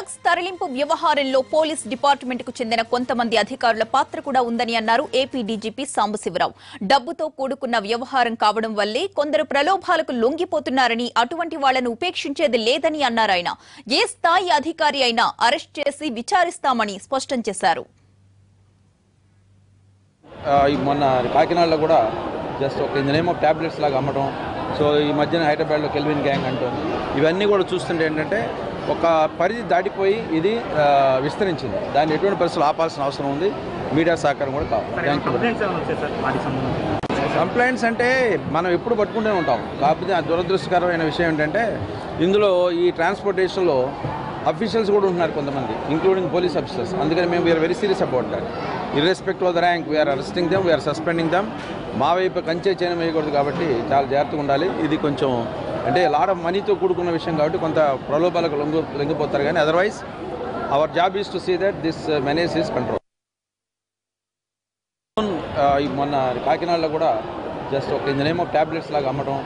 Drugs తరలింపు వ్యవహారంలో police department కు చెందిన కొంతమంది అధికారుల పాత్ర కూడా ఉందని అన్నారు ఏపీ డీజీపీ సాంబశివరావు. డబ్బుతో కూడుకున్న వ్యవహారం కావడం వల్లే కొందరు ప్రలోభాలకు లొంగిపోతున్నారని, అటువంటి వాళ్లను ఉపేక్షించేది లేదని అన్నారు. ఆయన ఏ స్థాయి అధికారి అయినా అరెస్ట్ చేసి విచారిస్తామని స్పష్టం చేశారు. మొన్న కాకినాడలో కూడా జస్ట్ ఒక in the name of tablets లాగా అమ్మడం, సో ఈ మధ్యన హైదరాబాద్లో కెల్విన్ గ్యాంగ్ అంటాం, ఇవన్నీ కూడా చూస్తుంటే ఏంటంటే ఒక పరిధి దాటిపోయి ఇది విస్తరించింది. దాన్ని ఎటువంటి పరిస్థితులు ఆపాల్సిన అవసరం ఉంది. మీడియా సహకారం కూడా కావాలి. కంప్లైంట్స్ అంటే మనం ఎప్పుడు పట్టుకుంటూనే ఉంటాం. కాకపోతే ఆ దురదృష్టకరమైన విషయం ఏంటంటే ఇందులో ఈ ట్రాన్స్పోర్టేషన్లో అఫీషియల్స్ కూడా ఉంటున్నారు కొంతమంది, ఇంక్లూడింగ్ పోలీస్ ఆఫీసర్స్. అందుకని మేము we are very serious about that. Irrespective of the rank we are arresting them, we are suspending them. మా వైపు కంచే చేయడం వేయకూడదు కాబట్టి చాలా జాగ్రత్తగా ఉండాలి. ఇది కొంచెం అంటే లాట్ ఆఫ్ మనీతో కూడుకున్న విషయం కాబట్టి కొంత ప్రలోభాలకు లొంగిపోతారు. కానీ otherwise our job is to see that this menace is control. మొన్న కాకినాడలో కూడా జస్ట్ ఒక in the name of tablets లాగా అమ్మడం,